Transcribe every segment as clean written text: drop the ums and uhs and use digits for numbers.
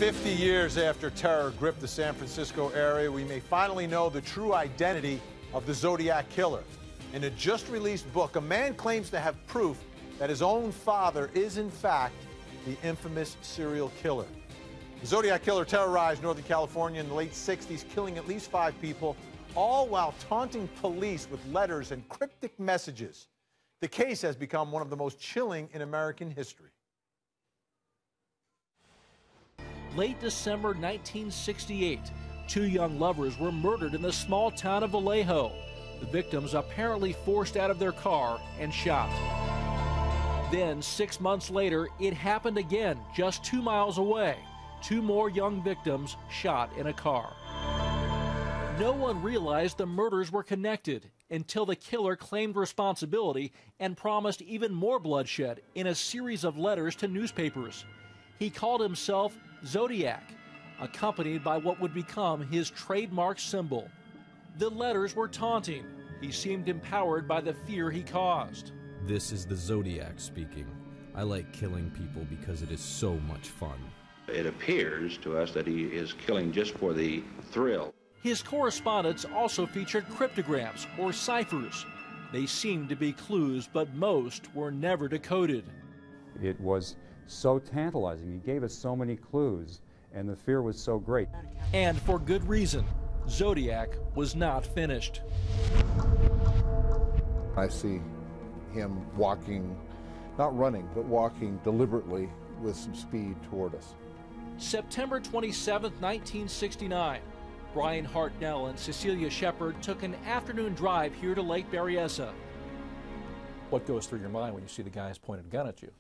50 years after terror gripped the San Francisco area, we may finally know the true identity of the Zodiac Killer. In a just-released book, a man claims to have proof that his own father is, in fact, the infamous serial killer. The Zodiac Killer terrorized Northern California in the late 60s, killing at least 5 people, all while taunting police with letters and cryptic messages. The case has become one of the most chilling in American history. Late December 1968, 2 young lovers were murdered in the small town of Vallejo. The victims apparently forced out of their car and shot. Then, 6 months later, it happened again, just 2 miles away. 2 more young victims shot in a car. No one realized the murders were connected until the killer claimed responsibility and promised even more bloodshed in a series of letters to newspapers. He called himself Zodiac, accompanied by what would become his trademark symbol. The letters were taunting. He seemed empowered by the fear he caused. This is the Zodiac speaking. I like killing people because it is so much fun. It appears to us that he is killing just for the thrill. His correspondence also featured cryptograms or ciphers. They seemed to be clues, but most were never decoded. It was so tantalizing. He gave us so many clues, and the fear was so great. And for good reason. Zodiac was not finished. I see him walking, not running, but walking deliberately with some speed toward us. September 27, 1969. Brian Hartnell and Cecilia Shepard took an afternoon drive here to Lake Berryessa. What goes through your mind when you see the guy's pointed gun at you?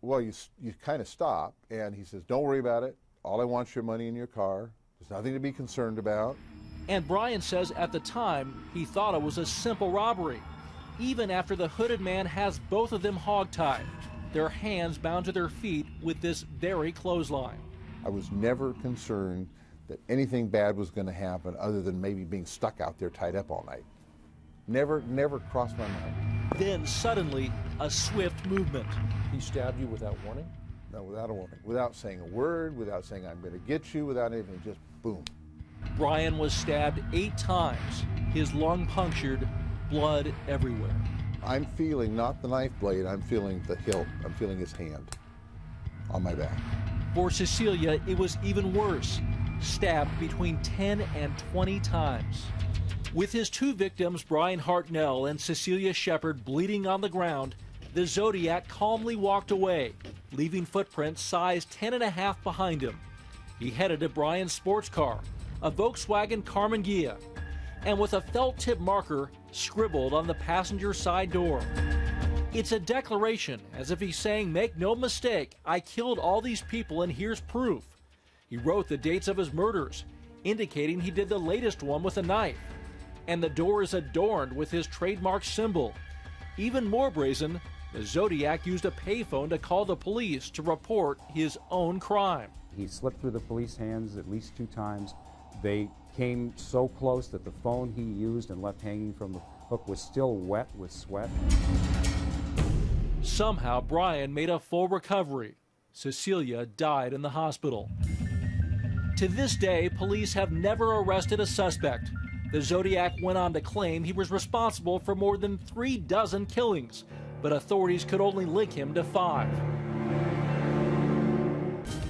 Well, you kind of stop, and he says, "Don't worry about it. All I want is your money in your car. There's nothing to be concerned about." And Brian says at the time he thought it was a simple robbery, even after the hooded man has both of them hogtied, their hands bound to their feet with this very clothesline. I was never concerned that anything bad was going to happen other than maybe being stuck out there tied up all night. Never crossed my mind. Then suddenly, a swift movement. He stabbed you without warning? No, without a warning. Without saying a word, without saying I'm going to get you, without anything, just boom. Brian was stabbed 8 times, his lung punctured, blood everywhere. I'm feeling not the knife blade, I'm feeling the hilt. I'm feeling his hand on my back. For Cecilia, it was even worse, stabbed between 10 and 20 times. With his 2 victims, Brian Hartnell and Cecilia Shepard, bleeding on the ground, the Zodiac calmly walked away, leaving footprints size 10.5 behind him. He headed to Brian's sports car, a Volkswagen Karmann Ghia, and with a felt tip marker scribbled on the passenger side door. It's a declaration, as if he's saying, "Make no mistake, I killed all these people and here's proof." He wrote the dates of his murders, indicating he did the latest one with a knife. And the door is adorned with his trademark symbol. Even more brazen, the Zodiac used a payphone to call the police to report his own crime. He slipped through the police hands at least 2 times. They came so close that the phone he used and left hanging from the hook was still wet with sweat. Somehow, Brian made a full recovery. Cecilia died in the hospital. To this day, police have never arrested a suspect. The Zodiac went on to claim he was responsible for more than 3 dozen killings, but authorities could only link him to 5.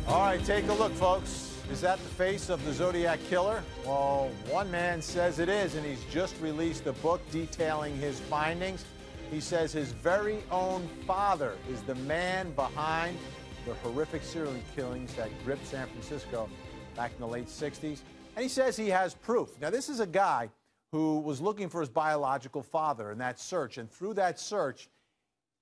All right, take a look, folks. Is that the face of the Zodiac Killer? Well, one man says it is, and he's just released a book detailing his findings. He says his very own father is the man behind the horrific serial killings that gripped San Francisco back in the late 60s. And he says he has proof. Now, this is a guy who was looking for his biological father in that search. And through that search,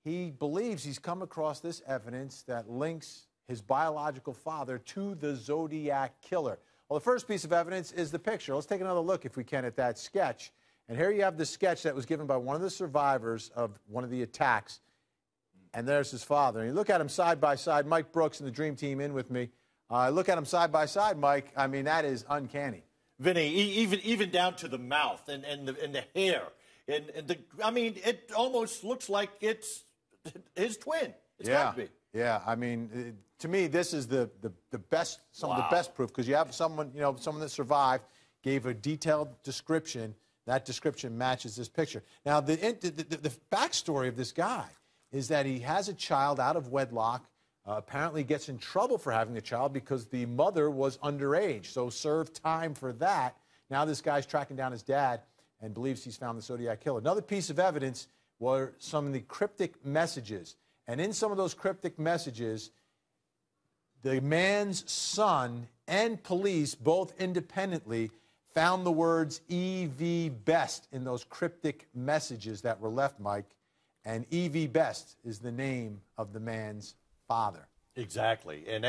he believes he's come across this evidence that links his biological father to the Zodiac Killer. Well, the first piece of evidence is the picture. Let's take another look, if we can, at that sketch. And here you have the sketch that was given by one of the survivors of one of the attacks. And there's his father. And you look at him side by side. Mike Brooks and the Dream Team in with me. Look at him side by side, Mike. I mean, that is uncanny. Vinny, even down to the mouth and the hair. I mean, it almost looks like it's his twin. It's got to be. Yeah, I mean, to me, this is the best, some of the best proof, because you have someone, you know, someone that survived, gave a detailed description. That description matches this picture. Now, the backstory of this guy is that he has a child out of wedlock. Apparently gets in trouble for having the child because the mother was underage, so served time for that. Now this guy's tracking down his dad and believes he's found the Zodiac Killer. Another piece of evidence were some of the cryptic messages. And in some of those cryptic messages, the man's son and police, both independently, found the words EV Best in those cryptic messages that were left, Mike. And EV Best is the name of the man's father. Exactly. And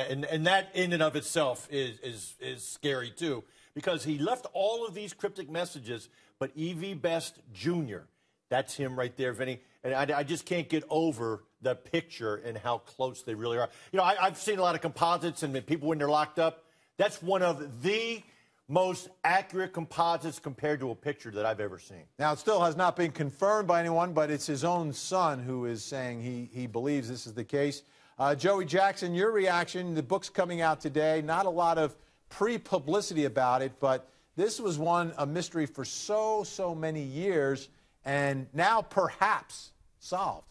that in and of itself is scary, too, because he left all of these cryptic messages, but EV Best Jr., that's him right there, Vinny. And I just can't get over the picture and how close they really are. You know, I've seen a lot of composites and people when they're locked up. That's one of the most accurate composites compared to a picture that I've ever seen. Now, it still has not been confirmed by anyone, but it's his own son who is saying he believes this is the case. Joey Jackson, your reaction, the book's coming out today. Not a lot of pre-publicity about it, but this was a mystery for so many years, and now perhaps solved.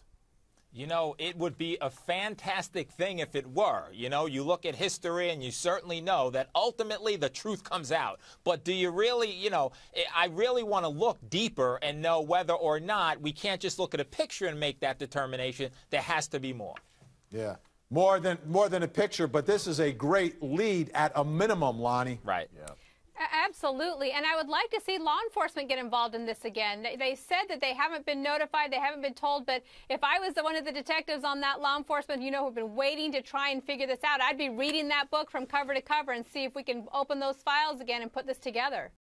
You know, it would be a fantastic thing if it were. You know, you look at history and you certainly know that ultimately the truth comes out. But do you really, you know, I really want to look deeper and know whether or not we can't just look at a picture and make that determination. There has to be more. Yeah, more than a picture, but this is a great lead at a minimum, Lonnie. Right. Yeah. Absolutely, and I would like to see law enforcement get involved in this again. They said that they haven't been notified, they haven't been told, but if I was one of the detectives on that law enforcement, you know, who've been waiting to try and figure this out, I'd be reading that book from cover to cover and see if we can open those files again and put this together.